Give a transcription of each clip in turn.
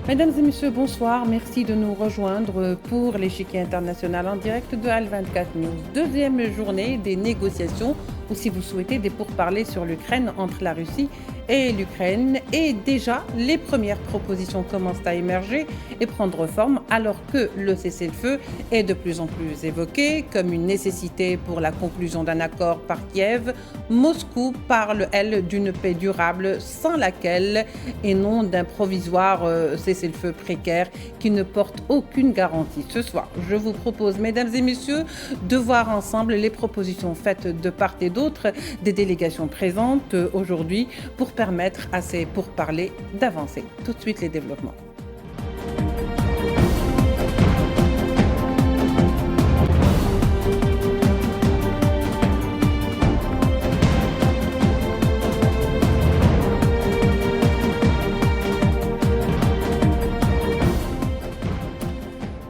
Mesdames et messieurs, bonsoir. Merci de nous rejoindre pour l'échiquier international en direct de Al24 News. Deuxième journée des négociations, ou si vous souhaitez, des pourparlers sur l'Ukraine entre la Russie et l'Ukraine. Et déjà, les premières propositions commencent à émerger et prendre forme alors que le cessez-le-feu est de plus en plus évoqué comme une nécessité pour la conclusion d'un accord par Kiev. Moscou parle, elle, d'une paix durable sans laquelle, et non d'un provisoire cessez-le-feu précaire qui ne porte aucune garantie. Ce soir, je vous propose, mesdames et messieurs, de voir ensemble les propositions faites de part et d'autre des délégations présentes aujourd'hui pour permettre à ces pourparlers d'avancer. Tout de suite, les développements.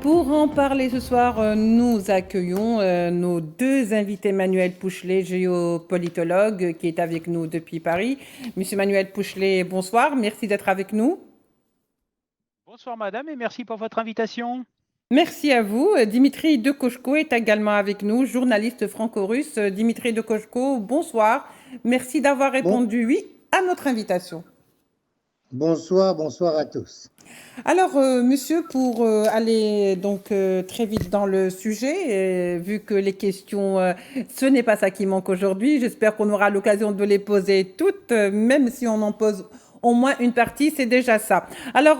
Pour en parler ce soir, nous accueillons nos deux invités, Manuel Pouchelet, géopolitologue, qui est avec nous depuis Paris. Monsieur Manuel Pouchelet, bonsoir, merci d'être avec nous. Bonsoir madame et merci pour votre invitation. Merci à vous. Dimitri Dekochko est également avec nous, journaliste franco-russe. Dimitri Dekochko, bonsoir. Merci d'avoir répondu oui à notre invitation. Bonsoir, bonsoir à tous. Alors, monsieur, pour aller donc très vite dans le sujet, vu que les questions, ce n'est pas ça qui manque aujourd'hui, j'espère qu'on aura l'occasion de les poser toutes, même si on en pose au moins une partie, c'est déjà ça. Alors,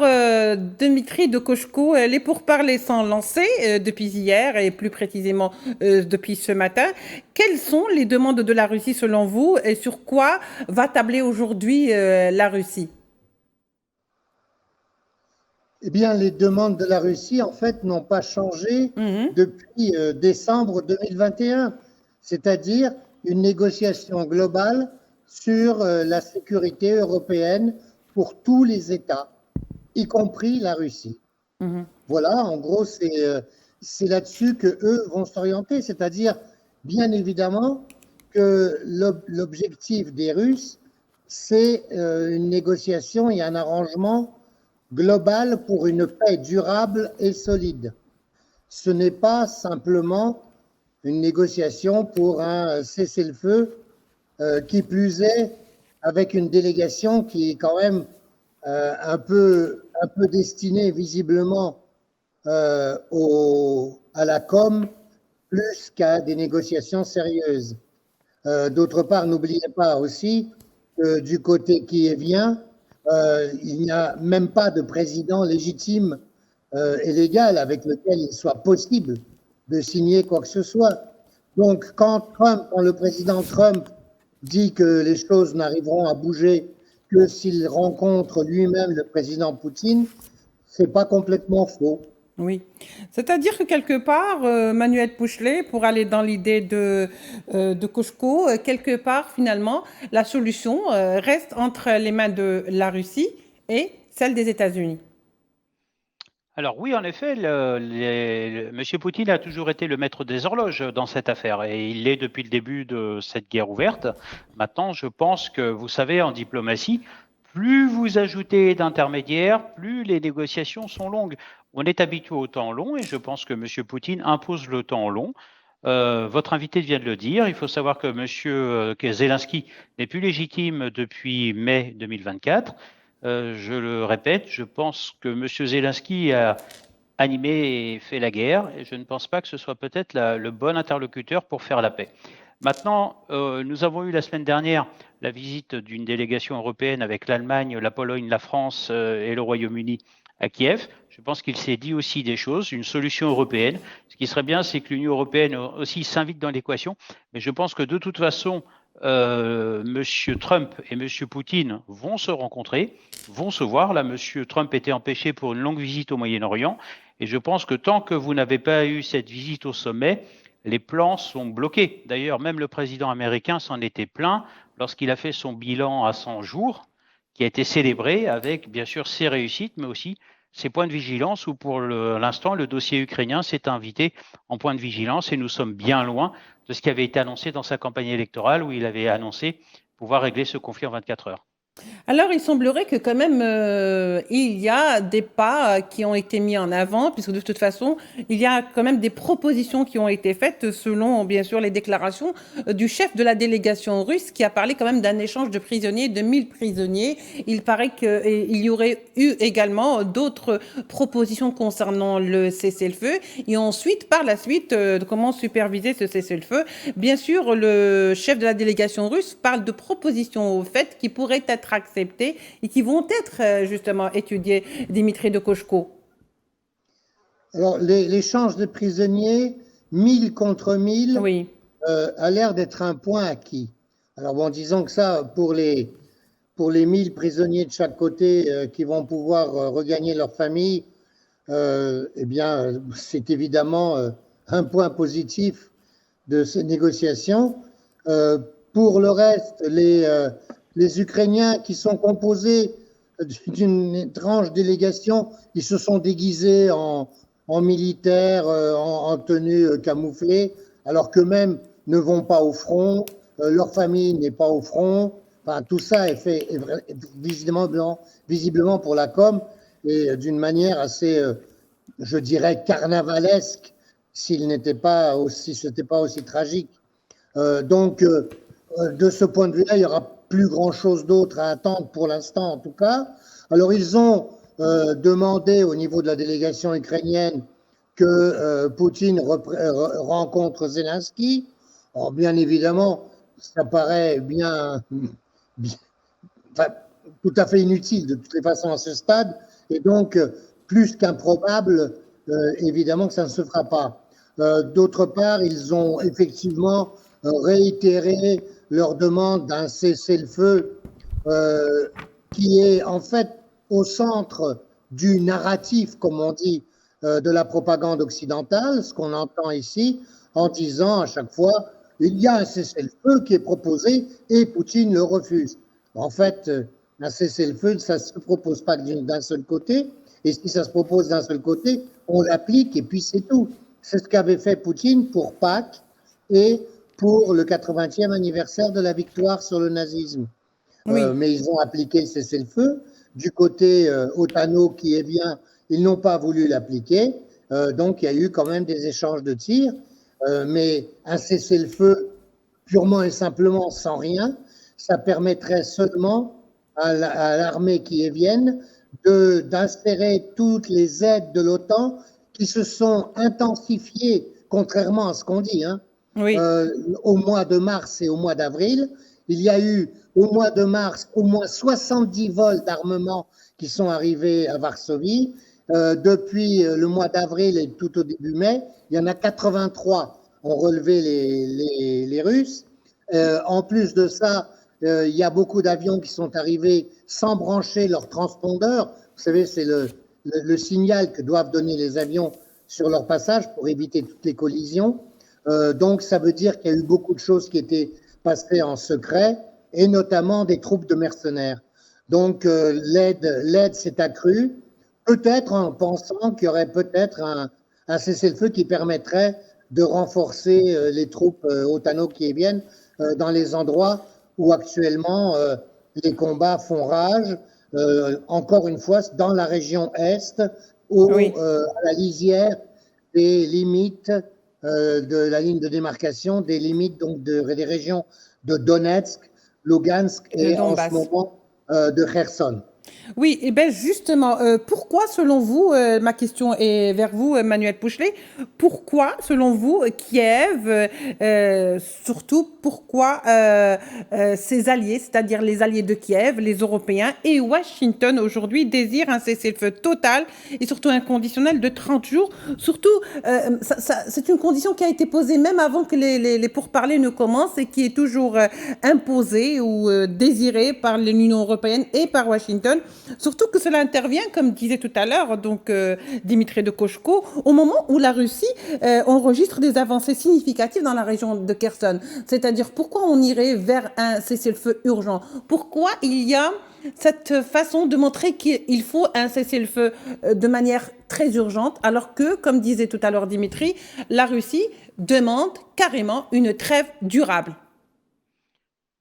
Dimitri Dekochko, les pourparlers sont lancés depuis hier et plus précisément depuis ce matin. Quelles sont les demandes de la Russie selon vous et sur quoi va tabler aujourd'hui la Russie ? Eh bien, les demandes de la Russie, en fait, n'ont pas changé depuis décembre 2021, c'est-à-dire une négociation globale sur la sécurité européenne pour tous les États, y compris la Russie. Voilà, en gros, c'est là-dessus que eux vont s'orienter, c'est-à-dire, bien évidemment, que l'objectif des Russes, c'est une négociation et un arrangement global pour une paix durable et solide. Ce n'est pas simplement une négociation pour un cessez-le-feu, qui plus est avec une délégation qui est quand même un peu destinée visiblement à la com plus qu'à des négociations sérieuses. D'autre part, n'oubliez pas aussi que du côté kievien, il n'y a même pas de président légitime et légal avec lequel il soit possible de signer quoi que ce soit. Donc, quand le président Trump dit que les choses n'arriveront à bouger que s'il rencontre lui-même le président Poutine, c'est pas complètement faux. Oui, c'est-à-dire que quelque part, Manuel Pouchelet, pour aller dans l'idée de Koshko, quelque part, finalement, la solution reste entre les mains de la Russie et celle des États-Unis. Alors oui, en effet, M. Poutine a toujours été le maître des horloges dans cette affaire et il l'est depuis le début de cette guerre ouverte. Maintenant, je pense que, vous savez, en diplomatie, plus vous ajoutez d'intermédiaires, plus les négociations sont longues. On est habitué au temps long et je pense que M. Poutine impose le temps long. Votre invité vient de le dire, il faut savoir que M. Zelensky n'est plus légitime depuis mai 2024. Je le répète, je pense que M. Zelensky a animé et fait la guerre et je ne pense pas que ce soit peut-être le bon interlocuteur pour faire la paix. Maintenant, nous avons eu la semaine dernière la visite d'une délégation européenne avec l'Allemagne, la Pologne, la France et le Royaume-Uni à Kiev. Je pense qu'il s'est dit aussi des choses, une solution européenne. Ce qui serait bien, c'est que l'Union européenne aussi s'invite dans l'équation. Mais je pense que de toute façon, M. Trump et M. Poutine vont se rencontrer, vont se voir. Là, M. Trump était empêché pour une longue visite au Moyen-Orient. Et je pense que tant que vous n'avez pas eu cette visite au sommet, les plans sont bloqués. D'ailleurs, même le président américain s'en était plaint lorsqu'il a fait son bilan à 100 jours, qui a été célébré avec, bien sûr, ses réussites, mais aussi ses points de vigilance, où pour l'instant, le dossier ukrainien s'est invité en point de vigilance et nous sommes bien loin de ce qui avait été annoncé dans sa campagne électorale, où il avait annoncé pouvoir régler ce conflit en 24 heures. Alors, il semblerait que quand même, il y a des pas qui ont été mis en avant, puisque de toute façon, il y a quand même des propositions qui ont été faites selon, bien sûr, les déclarations du chef de la délégation russe qui a parlé quand même d'un échange de prisonniers, de 1000 prisonniers. Il paraît qu'il y aurait eu également d'autres propositions concernant le cessez-le-feu. Et ensuite, par la suite, comment superviser ce cessez-le-feu. Bien sûr, le chef de la délégation russe parle de propositions faites qui pourraient être acceptées et qui vont être justement étudiées, Dimitri de Kochko. Alors, l'échange de prisonniers, 1000 contre 1000, oui. A l'air d'être un point acquis. Alors, bon, disons que ça, pour les 1000 prisonniers de chaque côté qui vont pouvoir regagner leur famille, eh bien, c'est évidemment un point positif de ces négociations. Pour le reste, les Ukrainiens qui sont composés d'une étrange délégation, ils se sont déguisés en militaires, en tenue camouflée, alors qu'eux-mêmes ne vont pas au front, leur famille n'est pas au front. Enfin, tout ça est fait visiblement pour la com et d'une manière assez, je dirais, carnavalesque, s'il n'était pas aussi, c'était pas aussi tragique. Donc, de ce point de vue-là, il n'y aura plus grand-chose d'autre à attendre pour l'instant, en tout cas. Alors, ils ont demandé au niveau de la délégation ukrainienne que Poutine rencontre Zelensky. Alors, bien évidemment, ça paraît enfin, tout à fait inutile de toutes les façons à ce stade, et donc plus qu'improbable, évidemment que ça ne se fera pas. D'autre part, ils ont effectivement réitéré leur demande d'un cessez-le-feu qui est en fait au centre du narratif, comme on dit, de la propagande occidentale, ce qu'on entend ici, en disant à chaque fois il y a un cessez-le-feu qui est proposé et Poutine le refuse. En fait, un cessez-le-feu, ça ne se propose pas d'un seul côté, et si ça se propose d'un seul côté, on l'applique et puis c'est tout. C'est ce qu'avait fait Poutine pour Pâques et pour le 80e anniversaire de la victoire sur le nazisme. Oui. Mais ils ont appliqué le cessez-le-feu. Du côté otano qui est bien, ils n'ont pas voulu l'appliquer. Donc il y a eu quand même des échanges de tirs. Mais un cessez-le-feu purement et simplement sans rien, ça permettrait seulement à l'armée kyévienne d'insérer toutes les aides de l'OTAN qui se sont intensifiées, contrairement à ce qu'on dit, hein, oui. Au mois de mars et au mois d'avril. Il y a eu au mois de mars au moins 70 vols d'armement qui sont arrivés à Varsovie. Depuis le mois d'avril et tout au début mai, il y en a 83 ont relevé les Russes. En plus de ça, il y a beaucoup d'avions qui sont arrivés sans brancher leur transpondeur. Vous savez, c'est le signal que doivent donner les avions sur leur passage pour éviter toutes les collisions. Donc, ça veut dire qu'il y a eu beaucoup de choses qui étaient passées en secret, et notamment des troupes de mercenaires. Donc, l'aide s'est accrue, peut-être en pensant qu'il y aurait peut-être un cessez-le-feu qui permettrait de renforcer les troupes otano-kyéviennes dans les endroits où actuellement les combats font rage. Encore une fois, dans la région Est, oui. À la lisière des limites de la ligne de démarcation, des limites donc des régions de Donetsk, Lugansk et en ce moment de Kherson. Oui, et bien justement, pourquoi selon vous, ma question est vers vous, Manuel Pouchelet, pourquoi selon vous, Kiev, surtout pourquoi ses alliés, c'est-à-dire les alliés de Kiev, les Européens et Washington aujourd'hui désirent un cessez-le-feu total et surtout inconditionnel de 30 jours. Surtout, c'est une condition qui a été posée même avant que les pourparlers ne commencent et qui est toujours imposée ou désirée par l'Union européenne et par Washington. Surtout que cela intervient, comme disait tout à l'heure donc Dimitri de Kochko, au moment où la Russie enregistre des avancées significatives dans la région de Kherson. C'est-à-dire pourquoi on irait vers un cessez-le-feu urgent? Pourquoi il y a cette façon de montrer qu'il faut un cessez-le-feu de manière très urgente, alors que, comme disait tout à l'heure Dimitri, la Russie demande carrément une trêve durable?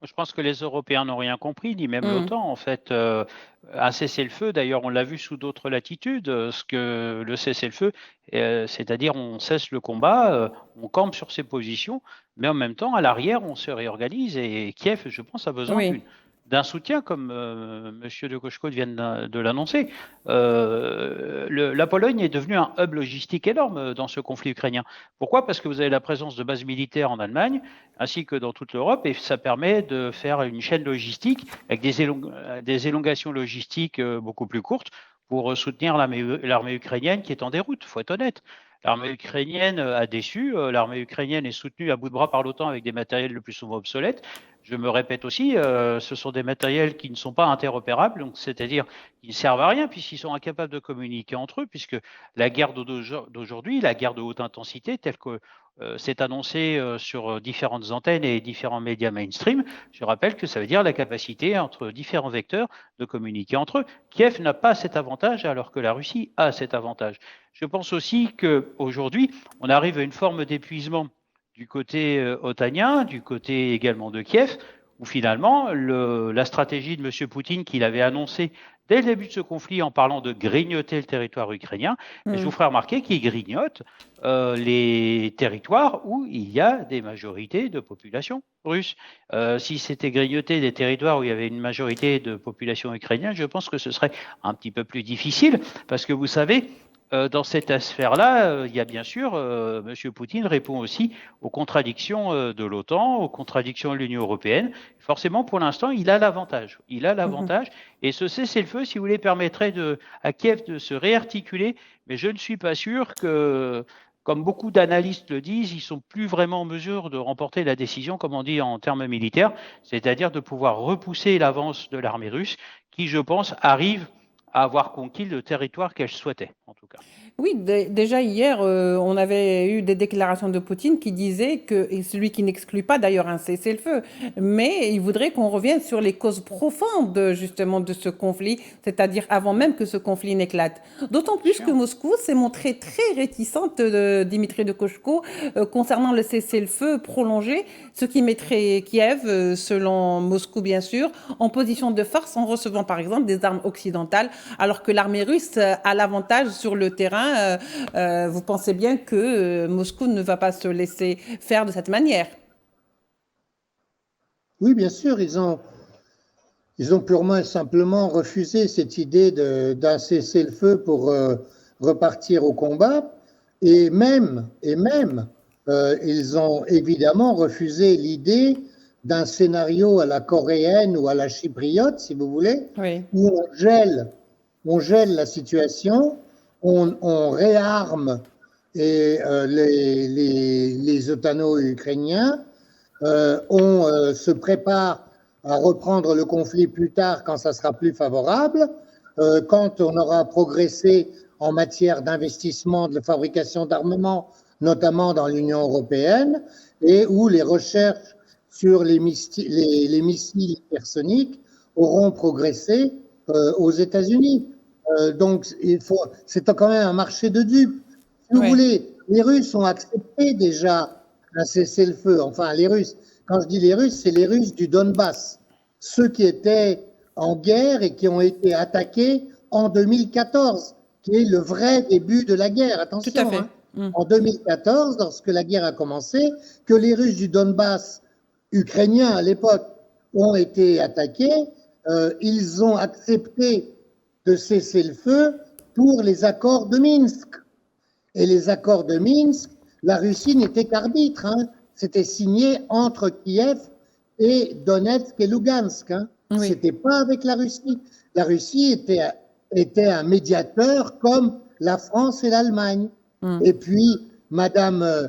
Je pense que les Européens n'ont rien compris, ni même Mm. l'OTAN. En fait, un cessez-le-feu, d'ailleurs, on l'a vu sous d'autres latitudes, ce que le cessez-le-feu, c'est-à-dire on cesse le combat, on campe sur ses positions, mais en même temps, à l'arrière, on se réorganise. Et Kiev, je pense, a besoin Oui. d'un soutien, comme M. de Cochecotte vient de l'annoncer. La Pologne est devenue un hub logistique énorme dans ce conflit ukrainien. Pourquoi? Parce que vous avez la présence de bases militaires en Allemagne, ainsi que dans toute l'Europe, et ça permet de faire une chaîne logistique avec des élongations logistiques beaucoup plus courtes pour soutenir l'armée ukrainienne qui est en déroute, il faut être honnête. L'armée ukrainienne a déçu, l'armée ukrainienne est soutenue à bout de bras par l'OTAN avec des matériels le plus souvent obsolètes. Je me répète aussi, ce sont des matériels qui ne sont pas interopérables, donc c'est-à-dire qu'ils ne servent à rien puisqu'ils sont incapables de communiquer entre eux, puisque la guerre d'aujourd'hui, la guerre de haute intensité, telle que c'est annoncé sur différentes antennes et différents médias mainstream, je rappelle que ça veut dire la capacité entre différents vecteurs de communiquer entre eux. Kiev n'a pas cet avantage alors que la Russie a cet avantage. Je pense aussi qu'aujourd'hui, on arrive à une forme d'épuisement du côté otanien, du côté également de Kiev, où finalement la stratégie de M. Poutine qu'il avait annoncée dès le début de ce conflit en parlant de grignoter le territoire ukrainien, je vous ferai remarquer qu'il grignote les territoires où il y a des majorités de population russe. Si c'était grignoter des territoires où il y avait une majorité de population ukrainienne, je pense que ce serait un petit peu plus difficile, parce que vous savez, dans cette sphère-là, il y a bien sûr, M. Poutine répond aussi aux contradictions de l'OTAN, aux contradictions de l'Union européenne. Forcément, pour l'instant, il a l'avantage. Il a l'avantage. Et ce cessez-le-feu, si vous voulez, permettrait à Kiev de se réarticuler. Mais je ne suis pas sûr que, comme beaucoup d'analystes le disent, ils ne sont plus vraiment en mesure de remporter la décision, comme on dit en termes militaires, c'est-à-dire de pouvoir repousser l'avance de l'armée russe, qui, je pense, arrive à avoir conquis le territoire qu'elle souhaitait, en tout cas. Oui, déjà hier, on avait eu des déclarations de Poutine qui disaient que, et celui qui n'exclut pas d'ailleurs un cessez-le-feu, mais il voudrait qu'on revienne sur les causes profondes justement de ce conflit, c'est-à-dire avant même que ce conflit n'éclate. D'autant plus que Moscou s'est montré très réticente, Dimitri de Kochko, concernant le cessez-le-feu prolongé, ce qui mettrait Kiev, selon Moscou bien sûr, en position de force en recevant par exemple des armes occidentales, alors que l'armée russe a l'avantage sur le terrain. Vous pensez bien que Moscou ne va pas se laisser faire de cette manière. Oui, bien sûr, ils ont purement et simplement refusé cette idée d'un cessez-le-feu pour repartir au combat, et même ils ont évidemment refusé l'idée d'un scénario à la coréenne ou à la chypriote, si vous voulez, oui, où on gèle la situation, on réarme les otano-ukrainiens, on se prépare à reprendre le conflit plus tard quand ça sera plus favorable, quand on aura progressé en matière d'investissement, de fabrication d'armements, notamment dans l'Union européenne, et où les recherches sur les missiles hypersoniques auront progressé aux États-Unis. Donc, c'est quand même un marché de dupes. Si vous voulez, les Russes ont accepté déjà un cessez-le-feu. Enfin, les Russes, quand je dis les Russes, c'est les Russes du Donbass, ceux qui étaient en guerre et qui ont été attaqués en 2014, qui est le vrai début de la guerre. Attention, tout à fait. En 2014, lorsque la guerre a commencé, que les Russes du Donbass, ukrainiens à l'époque, ont été attaqués, ils ont accepté de cesser le feu pour les accords de Minsk. Et les accords de Minsk, la Russie n'était qu'arbitre. C'était signé entre Kiev et Donetsk et Lugansk. Oui. C'était pas avec la Russie. La Russie était un médiateur comme la France et l'Allemagne. Et puis, Madame,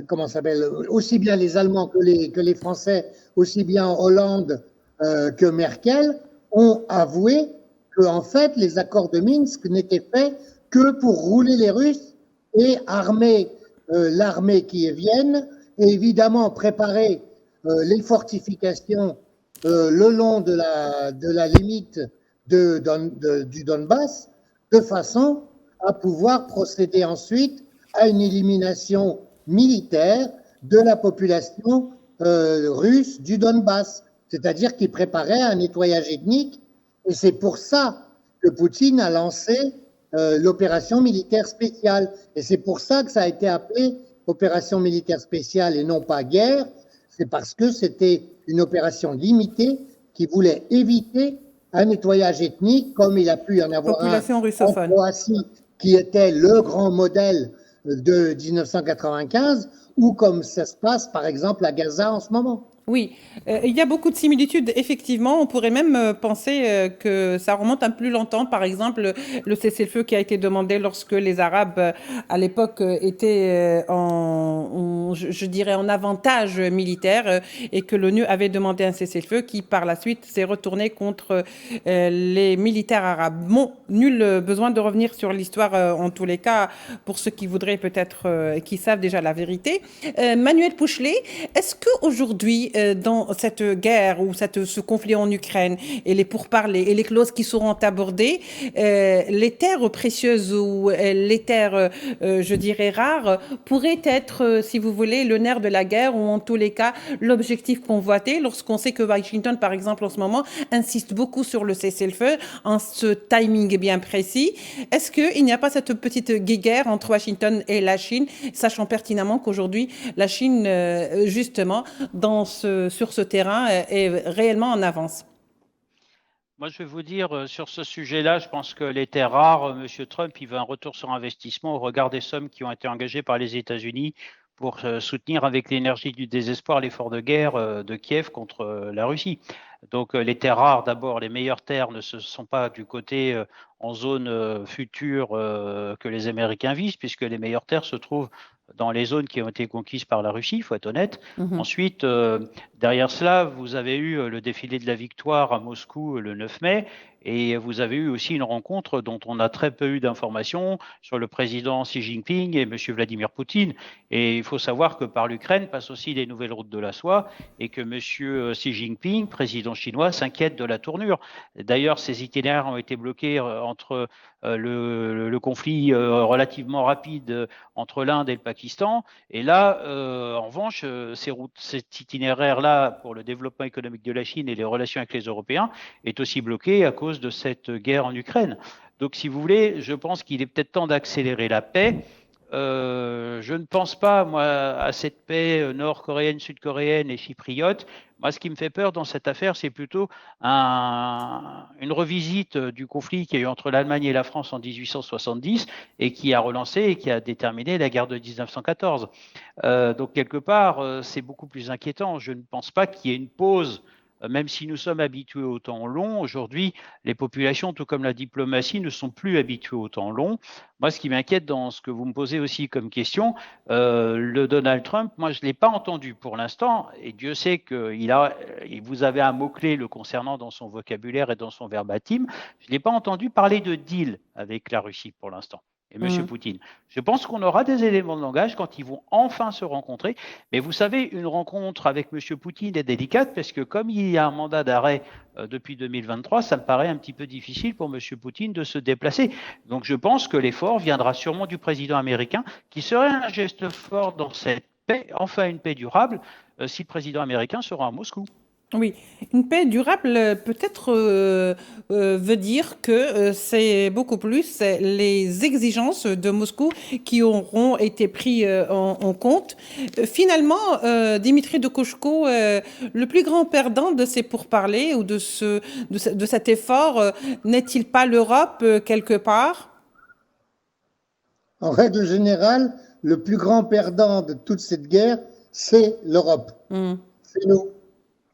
comment s'appelle, aussi bien les Allemands que les Français, aussi bien Hollande que Merkel, ont avoué que, en fait, les accords de Minsk n'étaient faits que pour rouler les Russes et armer l'armée kievienne et évidemment préparer les fortifications le long de la limite du Donbass, de façon à pouvoir procéder ensuite à une élimination militaire de la population russe du Donbass, c'est-à-dire qu'il préparait un nettoyage ethnique. Et c'est pour ça que Poutine a lancé l'opération militaire spéciale. Et c'est pour ça que ça a été appelé opération militaire spéciale et non pas guerre. C'est parce que c'était une opération limitée qui voulait éviter un nettoyage ethnique, comme il a pu y en avoir Population russophone. en Croatie, qui était le grand modèle de 1995, ou comme ça se passe, par exemple, à Gaza en ce moment. Oui, il y a beaucoup de similitudes, effectivement. On pourrait même penser que ça remonte un peu plus longtemps. Par exemple, le cessez-le-feu qui a été demandé lorsque les Arabes, à l'époque, étaient je dirais, en avantage militaire et que l'ONU avait demandé un cessez-le-feu qui, par la suite, s'est retourné contre les militaires arabes. Bon, nul besoin de revenir sur l'histoire, en tous les cas, pour ceux qui voudraient peut-être, qui savent déjà la vérité. Manuel Pouchelet, est-ce qu'aujourd'hui, dans cette guerre ou ce conflit en Ukraine et les pourparlers et les clauses qui seront abordées, les terres précieuses ou les terres, je dirais, rares, pourraient être, si vous voulez, le nerf de la guerre ou en tous les cas l'objectif convoité lorsqu'on sait que Washington, par exemple, en ce moment, insiste beaucoup sur le cessez-le-feu en ce timing bien précis. Est-ce qu'il n'y a pas cette petite guéguerre entre Washington et la Chine, sachant pertinemment qu'aujourd'hui, la Chine, justement, sur ce terrain est réellement en avance? Moi, je vais vous dire, sur ce sujet-là, je pense que les terres rares, M. Trump, il veut un retour sur investissement au regard des sommes qui ont été engagées par les États-Unis pour soutenir avec l'énergie du désespoir l'effort de guerre de Kiev contre la Russie. Donc, les terres rares, d'abord, les meilleures terres ne se sont pas du côté en zone future que les Américains visent, puisque les meilleures terres se trouvent dans les zones qui ont été conquises par la Russie, il faut être honnête. Ensuite, derrière cela, vous avez eu le défilé de la victoire à Moscou le 9 mai, et vous avez eu aussi une rencontre dont on a très peu eu d'informations sur le président Xi Jinping et M. Vladimir Poutine. Et il faut savoir que par l'Ukraine passent aussi les nouvelles routes de la soie et que M. Xi Jinping, président chinois, s'inquiète de la tournure. D'ailleurs, ces itinéraires ont été bloqués entre le conflit relativement rapide entre l'Inde et le Pakistan. Et là, en revanche, cet itinéraire-là pour le développement économique de la Chine et les relations avec les Européens est aussi bloqué à cause de cette guerre en Ukraine. Donc, si vous voulez, je pense qu'il est peut-être temps d'accélérer la paix. Je ne pense pas, moi, à cette paix nord-coréenne, sud-coréenne et chypriote. Moi, ce qui me fait peur dans cette affaire, c'est plutôt une revisite du conflit qu'il y a eu entre l'Allemagne et la France en 1870 et qui a relancé et qui a déterminé la guerre de 1914. Donc, quelque part, c'est beaucoup plus inquiétant. Je ne pense pas qu'il y ait une pause. Même si nous sommes habitués au temps long, aujourd'hui, les populations, tout comme la diplomatie, ne sont plus habituées au temps long. Moi, ce qui m'inquiète dans ce que vous me posez aussi comme question, le Donald Trump, moi, je ne l'ai pas entendu pour l'instant, et Dieu sait que vous avez un mot-clé le concernant dans son vocabulaire et dans son verbatim, je ne l'ai pas entendu parler de deal avec la Russie pour l'instant. Et M. Poutine. Je pense qu'on aura des éléments de langage quand ils vont enfin se rencontrer. Mais vous savez, une rencontre avec M. Poutine est délicate parce que comme il y a un mandat d'arrêt depuis 2023, ça me paraît un petit peu difficile pour M. Poutine de se déplacer. Donc je pense que l'effort viendra sûrement du président américain, qui serait un geste fort dans cette paix, enfin une paix durable, si le président américain sera à Moscou. Oui, une paix durable peut-être veut dire que c'est beaucoup plus les exigences de Moscou qui auront été prises en compte. Finalement, Dimitri Dokochko, le plus grand perdant de ces pourparlers ou de cet effort, n'est-il pas l'Europe quelque part? En règle générale, le plus grand perdant de toute cette guerre, c'est l'Europe. C'est nous.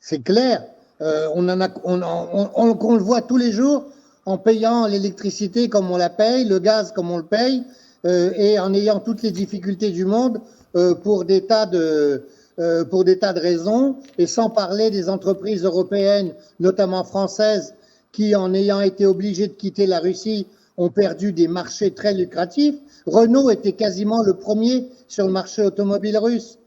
C'est clair, on le voit tous les jours en payant l'électricité comme on la paye, le gaz comme on le paye, et en ayant toutes les difficultés du monde pour des tas de raisons, et sans parler des entreprises européennes, notamment françaises, qui, en ayant été obligées de quitter la Russie, ont perdu des marchés très lucratifs. Renault était quasiment le premier sur le marché automobile russe.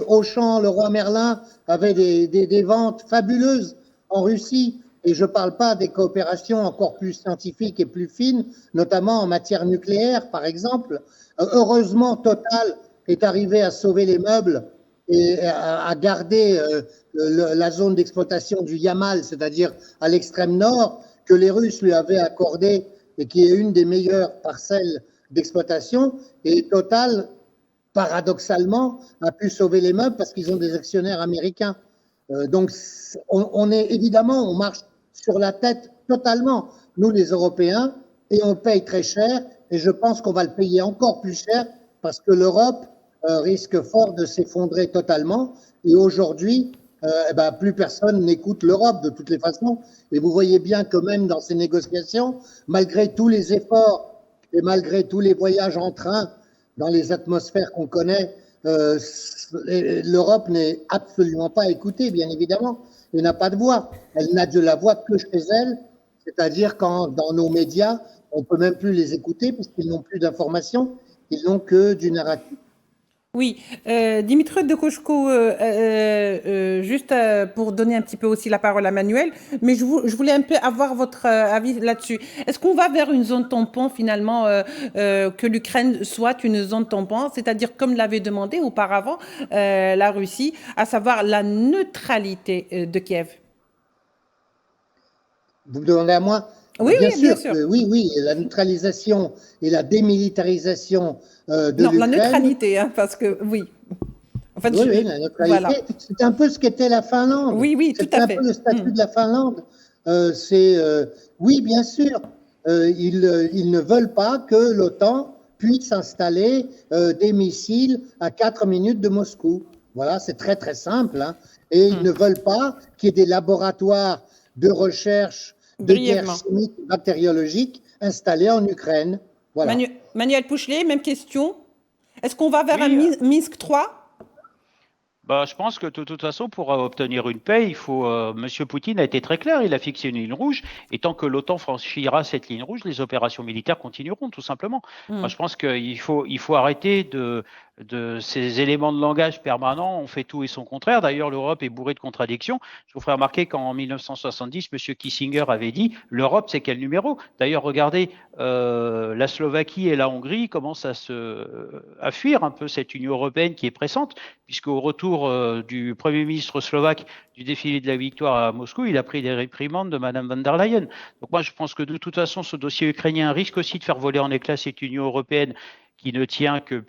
Auchan, Leroy Merlin avaient des ventes fabuleuses en Russie. Et je ne parle pas des coopérations encore plus scientifiques et plus fines, notamment en matière nucléaire, par exemple. Heureusement, Total est arrivé à sauver les meubles et a gardé la zone d'exploitation du Yamal, c'est-à-dire à l'extrême nord, que les Russes lui avaient accordé et qui est une des meilleures parcelles d'exploitation. Et Total, paradoxalement, a pu sauver les meubles parce qu'ils ont des actionnaires américains. Donc, on est évidemment, on marche sur la tête totalement, nous les Européens, et on paye très cher. Et je pense qu'on va le payer encore plus cher parce que l'Europe risque fort de s'effondrer totalement. Et aujourd'hui, plus personne n'écoute l'Europe de toutes les façons. Et vous voyez bien que même dans ces négociations, malgré tous les efforts et malgré tous les voyages en train dans les atmosphères qu'on connaît, l'Europe n'est absolument pas écoutée, bien évidemment. Elle n'a pas de voix. Elle n'a de la voix que chez elle, c'est-à-dire quand dans nos médias, on ne peut même plus les écouter puisqu'ils n'ont plus d'informations, ils n'ont que du narratif. Oui, Dimitri de Koshko, juste pour donner un petit peu aussi la parole à Manuel, mais je voulais un peu avoir votre avis là-dessus. Est-ce qu'on va vers une zone tampon finalement, que l'Ukraine soit une zone tampon, c'est-à-dire comme l'avait demandé auparavant la Russie, à savoir la neutralité de Kiev? Vous me demandez à moi? Oui, bien oui, bien sûr. sûr. Oui, la neutralisation et la démilitarisation de Non, l'Ukraine. la neutralité, hein, parce que oui. En fait, oui, la neutralité. Voilà. C'est un peu ce qu'était la Finlande. Oui, oui, tout à fait. C'est un peu le statut de la Finlande. Oui, bien sûr. Ils ne veulent pas que l'OTAN puisse installer des missiles à 4 minutes de Moscou. Voilà, c'est très, très simple. Hein. Et ils ne veulent pas qu'il y ait des laboratoires de recherche de guerre chimique et bactériologique installés en Ukraine. Voilà. Manuel Pouchelet, même question. Est-ce qu'on va vers un Minsk 3 ? Je pense que de toute façon, pour obtenir une paix, il faut. Monsieur Poutine a été très clair, il a fixé une ligne rouge, et tant que l'OTAN franchira cette ligne rouge, les opérations militaires continueront, tout simplement. Moi, je pense qu'il faut arrêter de ces éléments de langage permanents, on fait tout et son contraire. D'ailleurs, l'Europe est bourrée de contradictions. Je vous ferai remarquer qu'en 1970, M. Kissinger avait dit « l'Europe, c'est quel numéro ?» D'ailleurs, regardez, la Slovaquie et la Hongrie commencent à fuir un peu cette Union européenne qui est pressante, puisqu'au retour du Premier ministre slovaque du défilé de la victoire à Moscou, il a pris des réprimandes de Mme von der Leyen. Donc moi, je pense que de toute façon, ce dossier ukrainien risque aussi de faire voler en éclats cette Union européenne qui ne tient que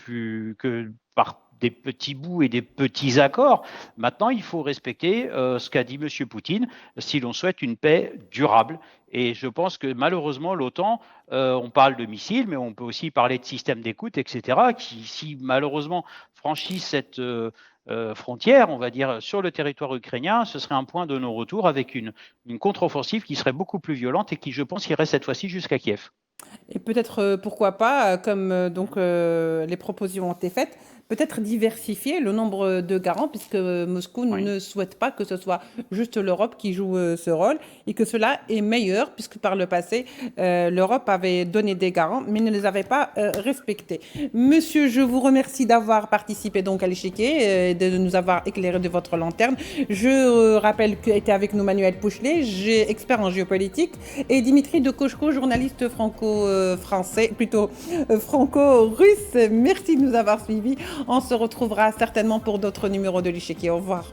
par des petits bouts et des petits accords. Maintenant, il faut respecter ce qu'a dit M. Poutine si l'on souhaite une paix durable. Et je pense que malheureusement, l'OTAN, on parle de missiles, mais on peut aussi parler de systèmes d'écoute, etc., qui, si malheureusement franchissent cette frontière, on va dire, sur le territoire ukrainien, ce serait un point de non-retour avec une contre-offensive qui serait beaucoup plus violente et qui, je pense, irait cette fois-ci jusqu'à Kiev. Et peut-être, pourquoi pas, comme les propositions ont été faites, peut-être diversifier le nombre de garants, puisque Moscou ne souhaite pas que ce soit juste l'Europe qui joue ce rôle, et que cela est meilleur, puisque par le passé, l'Europe avait donné des garants, mais ne les avait pas respectés. Monsieur, je vous remercie d'avoir participé donc à l'échiquier, de nous avoir éclairé de votre lanterne. Je rappelle qu'était avec nous Manuel Pouchelet, expert en géopolitique, et Dimitri de Koshko, journaliste franco-français, plutôt franco-russe. Merci de nous avoir suivis. On se retrouvera certainement pour d'autres numéros de l'échiquier. Au revoir.